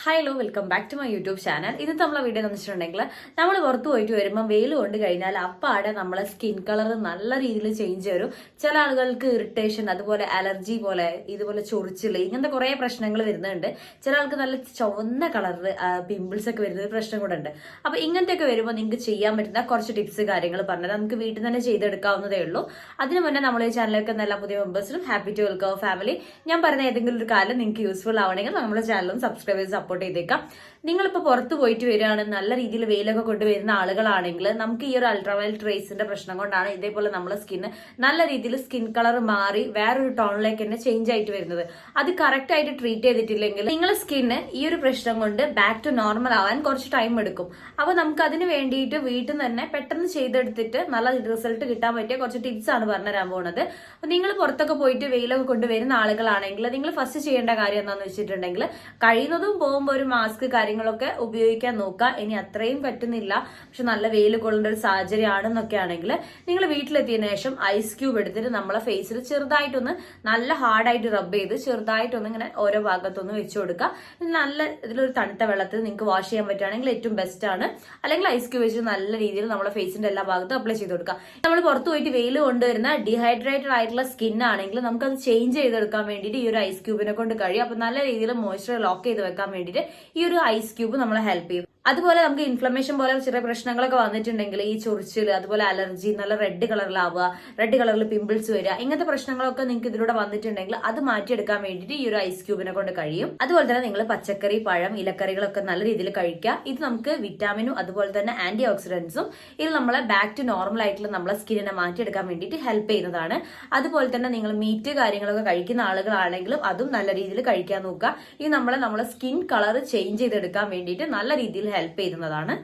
Hello welcome back to my YouTube channel. ഇന്നത്തെ നമ്മളെ video എന്ന് വെച്ചിട്ടുണ്ടെങ്കിൽ നമ്മൾ പുറത്ത് പോയിട്ട് വരുമ്പോൾ വെയിൽ കൊണ്ട് കഴിഞ്ഞാൽ അപ്പാടെ നമ്മളെ സ്കിൻ കളർ നല്ല രീതിയിൽ ചേഞ്ച് വരും. ചില ആളുകൾക്ക് ഇറിറ്റേഷൻ, അതുപോലെ അലർജി പോലെ, ഇതുപോലെ ചൊറിച്ചിൽ, ഇങ്ങനത്തെ കുറെ പ്രശ്നങ്ങൾ വരുന്നുണ്ട്. ചില ആൾക്ക് നല്ല ചുവന്ന കളറിൽ പിമ്പിൾസ് ഒക്കെ വരുന്ന ഒരു പ്രശ്നം കൂടെ ഉണ്ട്. അപ്പൊ ഇങ്ങനത്തെയൊക്കെ വരുമ്പോൾ നിങ്ങൾക്ക് ചെയ്യാൻ പറ്റുന്ന കുറച്ച് ടിപ്സ് കാര്യങ്ങൾ പറഞ്ഞാൽ നമുക്ക് വീട്ടിൽ തന്നെ ചെയ്തെടുക്കാവുന്നതേ ഉള്ളൂ. അതിന് മുന്നേ നമ്മൾ ഈ ചാനലിലേക്ക് എല്ലാ പുതിയ മെമ്പേഴ്സിനും ഹാപ്പി ടു വെൽക്കം ഫാമിലി. ഞാൻ പറഞ്ഞ ഏതെങ്കിലും ഒരു കാലം നിങ്ങൾക്ക് യൂസ്ഫുൾ ആവണമെങ്കിൽ നമ്മുടെ ചാനലും സബ്സ്ക്രൈബ് ചെയ്ത് സപ്പോർട്ട് ചെയ്തേക്കാം. നിങ്ങളിപ്പോൾ പുറത്ത് പോയിട്ട് വരികയാണ്, നല്ല രീതിയിൽ വെയിലൊക്കെ കൊണ്ടുവരുന്ന ആളുകളാണെങ്കിൽ നമുക്ക് ഈ ഒരു അൾട്രാവയലറ്റ് റേസിന്റെ പ്രശ്നം കൊണ്ടാണ് ഇതേപോലെ നമ്മളെ സ്കിന്ന് നല്ല രീതിയിൽ സ്കിൻ കളർ മാറി വേറൊരു ടോണിലേക്ക് തന്നെ ചേഞ്ച് ആയിട്ട് വരുന്നത്. അത് കറക്റ്റ് ആയിട്ട് ട്രീറ്റ് ചെയ്തിട്ടില്ലെങ്കിൽ നിങ്ങളുടെ സ്കിന്ന് ഈ ഒരു പ്രശ്നം കൊണ്ട് ബാക്ക് ടു നോർമൽ ആവാൻ കുറച്ച് ടൈം എടുക്കും. അപ്പോൾ നമുക്ക് അതിന് വേണ്ടിയിട്ട് വീട്ടിൽ നിന്ന് തന്നെ പെട്ടെന്ന് ചെയ്തെടുത്തിട്ട് നല്ല റിസൾട്ട് കിട്ടാൻ പറ്റിയ കുറച്ച് ടിപ്സ് ആണ് പറഞ്ഞുതരാൻ പോകുന്നത്. അപ്പോൾ നിങ്ങൾ പുറത്തൊക്കെ പോയിട്ട് വെയിലൊക്കെ കൊണ്ടുവരുന്ന ആളുകളാണെങ്കിൽ നിങ്ങൾ ഫസ്റ്റ് ചെയ്യേണ്ട കാര്യം എന്താണെന്ന് വെച്ചിട്ടുണ്ടെങ്കിൽ കഴിയുന്നതും പോകുമ്പോൾ ഒരു മാസ്ക് കാര്യങ്ങളൊക്കെ ഉപയോഗിക്കാൻ നോക്കുക. ഇനി അത്രയും പറ്റുന്നില്ല, പക്ഷെ നല്ല വെയിൽ കൊള്ളേണ്ട ഒരു സാഹചര്യമാണെന്നൊക്കെ ആണെങ്കിൽ നിങ്ങൾ വീട്ടിലെത്തിയതിനു ശേഷം ഐസ് ക്യൂബ് എടുത്തിട്ട് നമ്മളെ ഫേസിൽ ചെറുതായിട്ടൊന്ന് നല്ല ഹാർഡായിട്ട് റബ്ബ് ചെയ്ത് ചെറുതായിട്ടൊന്ന് ഇങ്ങനെ ഓരോ ഭാഗത്തൊന്ന് വെച്ചു കൊടുക്കുക. നല്ല ഇതിലൊരു തണുത്ത വെള്ളത്തിൽ നിങ്ങൾക്ക് വാഷ് ചെയ്യാൻ പറ്റുകയാണെങ്കിൽ ഏറ്റവും ബെസ്റ്റ് ആണ്. അല്ലെങ്കിൽ ഐസ് ക്യൂബ് വെച്ച് നല്ല രീതിയിൽ നമ്മളെ ഫേസിന്റെ എല്ലാ ഭാഗത്തും അപ്ലൈ ചെയ്ത് കൊടുക്കുക. നമ്മൾ പുറത്ത് പോയിട്ട് വെയിൽ കൊണ്ടുവരുന്ന ഡീഹൈഡ്രേറ്റഡ് ആയിട്ടുള്ള സ്കിൻ ആണെങ്കിൽ നമുക്കത് ചേഞ്ച് ചെയ്തെടുക്കാൻ വേണ്ടിയിട്ട് ഈ ഒരു ഐസ് ക്യൂബിനെ കൊണ്ട് കഴിയും. അപ്പൊ നല്ല രീതിയിൽ മോയ്സ്ചർ ലോക്ക് ചെയ്ത് വെക്കാൻ വേണ്ടിയിട്ട് ഈ ഒരു ഐസ് ക്യൂബ് നമ്മളെ ഹെൽപ്പ് ചെയ്യും. അതുപോലെ നമുക്ക് ഇൻഫ്ലമേഷൻ പോലെ ചെറിയ പ്രശ്നങ്ങളൊക്കെ വന്നിട്ടുണ്ടെങ്കിൽ ഈ ചൊറിച്ചിൽ, അതുപോലെ അലർജി, നല്ല റെഡ് കളറിലാവുക, റെഡ് കളറിൽ പിമ്പിൾസ് വരിക, ഇങ്ങനത്തെ പ്രശ്നങ്ങളൊക്കെ നിങ്ങൾക്ക് ഇതിലൂടെ വന്നിട്ടുണ്ടെങ്കിൽ അത് മാറ്റിയെടുക്കാൻ വേണ്ടിയിട്ട് ഈ ഒരു ഐസ് ക്യൂബിനെ കൊണ്ട് കഴിയും. അതുപോലെ തന്നെ നിങ്ങൾ പച്ചക്കറി, പഴം, ഇലക്കറികളൊക്കെ നല്ല രീതിയിൽ കഴിക്കുക. ഇത് നമുക്ക് വിറ്റാമിനും അതുപോലെ തന്നെ ആന്റി ഓക്സിഡൻസും ഇത് നമ്മളെ ബാക്ക് ടു നോർമൽ ആയിട്ടുള്ള നമ്മളെ സ്കിന്നിനെ മാറ്റിയെടുക്കാൻ വേണ്ടിയിട്ട് ഹെൽപ്പ് ചെയ്യുന്നതാണ്. അതുപോലെ തന്നെ നിങ്ങൾ മീറ്റ് കാര്യങ്ങളൊക്കെ കഴിക്കുന്ന ആളുകളാണെങ്കിലും അതും നല്ല രീതിയിൽ കഴിക്കാൻ നോക്കുക. ഇത് നമ്മളെ സ്കിൻ കളർ ചേഞ്ച് ചെയ്തെടുക്കാൻ വേണ്ടിയിട്ട് നല്ല രീതിയിൽ ഹെൽപ്പ് ചെയ്യുന്നതാണ്.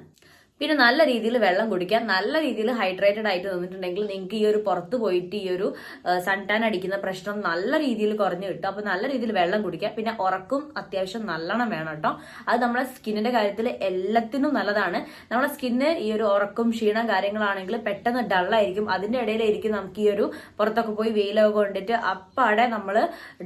പിന്നെ നല്ല രീതിയിൽ വെള്ളം കുടിക്കുക. നല്ല രീതിയിൽ ഹൈഡ്രേറ്റഡ് ആയിട്ട് നിന്നിട്ടുണ്ടെങ്കിൽ നിങ്ങൾക്ക് ഈ ഒരു പുറത്ത് പോയിട്ട് ഈ ഒരു സൺ ടാൻ അടിക്കുന്ന പ്രശ്നം നല്ല രീതിയിൽ കുറഞ്ഞു കിട്ടും. അപ്പൊ നല്ല രീതിയിൽ വെള്ളം കുടിക്കുക. പിന്നെ ഉറക്കും അത്യാവശ്യം നല്ലോണം വേണം കേട്ടോ. അത് നമ്മളെ സ്കിന്നിന്റെ കാര്യത്തിൽ എല്ലാത്തിനും നല്ലതാണ്. നമ്മളെ സ്കിന്ന് ഈ ഒരു ഉറക്കും ക്ഷീണം കാര്യങ്ങളാണെങ്കിൽ പെട്ടെന്ന് ഡള്ളായിരിക്കും. അതിന്റെ ഇടയിലായിരിക്കും നമുക്ക് ഈ ഒരു പുറത്തൊക്കെ പോയി വെയിലൊക്കെ കൊണ്ടിട്ട് അപ്പാടെ നമ്മൾ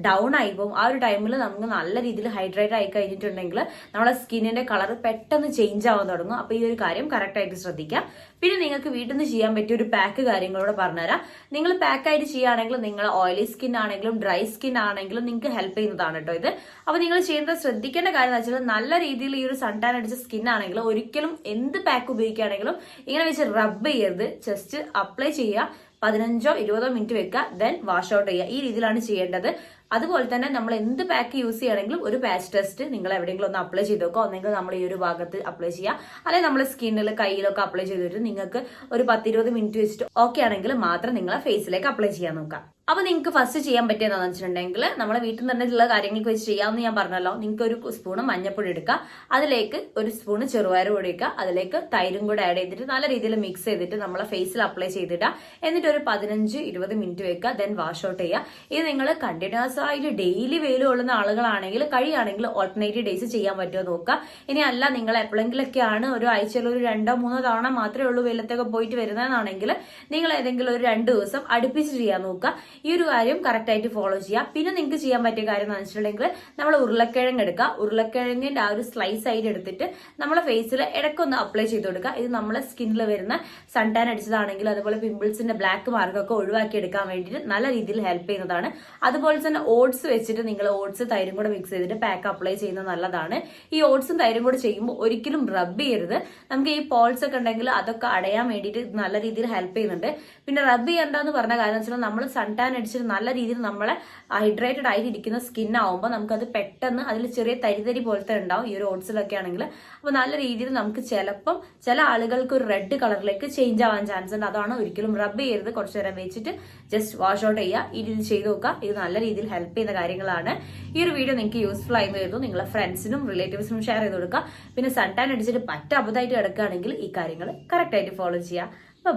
ഡൗൺ ആയി പോകും. ആ ഒരു ടൈമിൽ നമുക്ക് നല്ല രീതിയിൽ ഹൈഡ്രേറ്റ് ആയി കഴിഞ്ഞിട്ടുണ്ടെങ്കിൽ നമ്മളെ സ്കിന്നിന്റെ കളർ പെട്ടെന്ന് ചേഞ്ച് ആവാൻ തുടങ്ങും. അപ്പൊ ഈ ഒരു കാര്യം കറക്റ്റ് ആയിട്ട് ശ്രദ്ധിക്കാം. പിന്നെ നിങ്ങൾക്ക് വീട്ടിൽ നിന്ന് ചെയ്യാൻ പറ്റിയ ഒരു പാക്ക് കാര്യങ്ങളോട് പറഞ്ഞുതരാം. നിങ്ങൾ പാക്കായിട്ട് ചെയ്യുകയാണെങ്കിൽ നിങ്ങൾ ഓയിലി സ്കിൻ ആണെങ്കിലും ഡ്രൈ സ്കിൻ ആണെങ്കിലും നിങ്ങൾക്ക് ഹെൽപ്പ് ചെയ്യുന്നതാണ് കേട്ടോ ഇത്. അപ്പൊ നിങ്ങൾ ചെയ്യേണ്ടത് ശ്രദ്ധിക്കേണ്ട കാര്യം എന്ന് വെച്ചാൽ നല്ല രീതിയിൽ ഈ ഒരു സൺ ടാൻ അടിച്ച സ്കിൻ ആണെങ്കിലും ഒരിക്കലും എന്ത് പാക്ക് ഉപയോഗിക്കുകയാണെങ്കിലും ഇങ്ങനെ വെച്ച് റബ്ബ് ചെയ്യരുത്. ജസ്റ്റ് അപ്ലൈ ചെയ്യുക, 15-20 മിനിറ്റ് വെക്കുക, ദെൻ വാഷ് ഔട്ട് ചെയ്യുക. ഈ രീതിയിലാണ് ചെയ്യേണ്ടത്. അതുപോലെ തന്നെ നമ്മൾ എന്ത് പാക്ക് യൂസ് ചെയ്യുകയാണെങ്കിലും ഒരു പാച്ച് ടെസ്റ്റ് നിങ്ങൾ എവിടെയെങ്കിലും ഒന്ന് അപ്ലൈ ചെയ്ത് നോക്കുക. ഒന്നെങ്കിൽ നമ്മൾ ഈ ഒരു ഭാഗത്ത് അപ്ലൈ ചെയ്യുക, അല്ലെങ്കിൽ നമ്മൾ സ്കിന്നിൽ കയ്യിലൊക്കെ അപ്ലൈ ചെയ്തിട്ട് നിങ്ങൾക്ക് ഒരു 10-20 മിനിറ്റ് വെച്ചിട്ട് ഓക്കെ ആണെങ്കിൽ മാത്രം നിങ്ങളെ ഫേസിലേക്ക് അപ്ലൈ ചെയ്യാൻ നോക്കാം. അപ്പൊ നിങ്ങൾക്ക് ഫസ്റ്റ് ചെയ്യാൻ പറ്റിയതെന്ന് വെച്ചിട്ടുണ്ടെങ്കിൽ നമ്മളെ വീട്ടിൽ തന്നെ ഉള്ള കാര്യങ്ങൾക്ക് വെച്ച് ചെയ്യാമെന്ന് ഞാൻ പറഞ്ഞല്ലോ. നിങ്ങൾക്ക് ഒരു സ്പൂണ് മഞ്ഞപ്പൊടി എടുക്കുക, അതിലേക്ക് ഒരു സ്പൂണ് ചെറുപയർ പൊടി എടുക്കുക, അതിലേക്ക് തൈരും കൂടെ ആഡ് ചെയ്തിട്ട് നല്ല രീതിയിൽ മിക്സ് ചെയ്തിട്ട് നമ്മളെ ഫേസിൽ അപ്ലൈ ചെയ്തിടുക. എന്നിട്ട് ഒരു 15-20 മിനിറ്റ് വെക്കുക, ദെൻ വാഷ് ഔട്ട് ചെയ്യുക. ഇത് നിങ്ങൾ കണ്ടിന്യൂസ് ആയിട്ട് ഡെയിലി വെയിൽ കൊള്ളുന്ന ആളുകളാണെങ്കിൽ കഴിയുകയാണെങ്കിൽ ഓൾട്ടർനേറ്റീവ് ഡേയ്സ് ചെയ്യാൻ പറ്റുമോ നോക്കുക. ഇനി അല്ല നിങ്ങൾ എപ്പോഴെങ്കിലൊക്കെയാണ് ഒരു ആഴ്ചയിൽ ഒരു 2-3 തവണ മാത്രമേ ഉള്ളൂ വെയിലത്തൊക്കെ പോയിട്ട് വരുന്നതെന്നാണെങ്കിൽ നിങ്ങൾ ഏതെങ്കിലും ഒരു 2 ദിവസം അടുപ്പിച്ച് ചെയ്യാൻ നോക്കുക. ഈ ഒരു കാര്യം കറക്റ്റ് ആയിട്ട് ഫോളോ ചെയ്യുക. പിന്നെ നിങ്ങൾക്ക് ചെയ്യാൻ പറ്റിയ കാര്യം എന്ന് വെച്ചിട്ടുണ്ടെങ്കിൽ നമ്മൾ ഉരുളക്കിഴങ്ങ് എടുക്കുക. ഉരുളക്കിഴങ്ങിന്റെ ആ ഒരു സ്ലൈസ് ആയിട്ട് എടുത്തിട്ട് നമ്മളെ ഫേസിൽ ഇടയ്ക്കൊന്ന് അപ്ലൈ ചെയ്ത് കൊടുക്കുക. ഇത് നമ്മളെ സ്കിന്നിൽ വരുന്ന സൺ ടാൻ അടിച്ചതാണെങ്കിൽ അതുപോലെ പിമ്പിൾസിന്റെ ബ്ലാക്ക് മാർക്കൊക്കെ ഒഴിവാക്കി എടുക്കാൻ വേണ്ടിയിട്ട് നല്ല രീതിയിൽ ഹെൽപ്പ് ചെയ്യുന്നതാണ്. അതുപോലെ തന്നെ ഓട്സ് വെച്ചിട്ട് നിങ്ങൾ ഓട്സ് തൈരും കൂടെ മിക്സ് ചെയ്തിട്ട് പാക്ക് അപ്ലൈ ചെയ്യുന്നത് നല്ലതാണ്. ഈ ഓട്സും തൈരും കൂടെ ചെയ്യുമ്പോൾ ഒരിക്കലും റബ്ബ് ചെയ്യരുത്. നമുക്ക് ഈ പോൾസ് ഒക്കെ ഉണ്ടെങ്കിൽ അതൊക്കെ അടയാൻ വേണ്ടിയിട്ട് നല്ല രീതിയിൽ ഹെൽപ്പ് ചെയ്യുന്നുണ്ട്. പിന്നെ റബ്ബ് ചെയ്യേണ്ടെന്ന് പറഞ്ഞ കാര്യം വെച്ചാൽ നമ്മൾ സൺ ടാൻ അടിച്ചിട്ട് നല്ല രീതിയിൽ നമ്മളെ ഹൈഡ്രേറ്റഡ് ആയിട്ട് ഇരിക്കുന്ന സ്കിൻ ആവുമ്പോൾ നമുക്കത് പെട്ടെന്ന് അതിൽ ചെറിയ തരി പോലത്തെ ഉണ്ടാവും ഈ ഒരു ഓട്സിലൊക്കെ ആണെങ്കിൽ. അപ്പൊ നല്ല രീതിയിൽ നമുക്ക് ചിലപ്പം ചില ആളുകൾക്ക് ഒരു റെഡ് കളറിലേക്ക് ചേഞ്ച് ആവാൻ ചാൻസ് ഉണ്ട്. അതാണ് ഒരിക്കലും റബ്ബ് ചെയ്യരുത്. കുറച്ചു നേരം വെച്ചിട്ട് ജസ്റ്റ് വാഷ് ഔട്ട് ചെയ്യുക. ഈ രീതിയിൽ ചെയ്ത് നോക്കുക. ഇത് നല്ല രീതിയിൽ ഹെൽപ്പ് ചെയ്യുന്ന കാര്യങ്ങളാണ്. ഈ ഒരു വീഡിയോ നിങ്ങൾക്ക് യൂസ്ഫുൾ ആയി കരുതുന്നു. നിങ്ങളെ ഫ്രണ്ട്സിനും റിലേറ്റീവ്സിനും ഷെയർ ചെയ്ത് കൊടുക്കുക. പിന്നെ സൺ ടാൻ അടിച്ചിട്ട് അബദ്ധമായിട്ട് കിടക്കുകയാണെങ്കിൽ ഈ കാര്യങ്ങൾ കറക്റ്റ് ആയിട്ട് ഫോളോ ചെയ്യുക.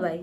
ബൈ.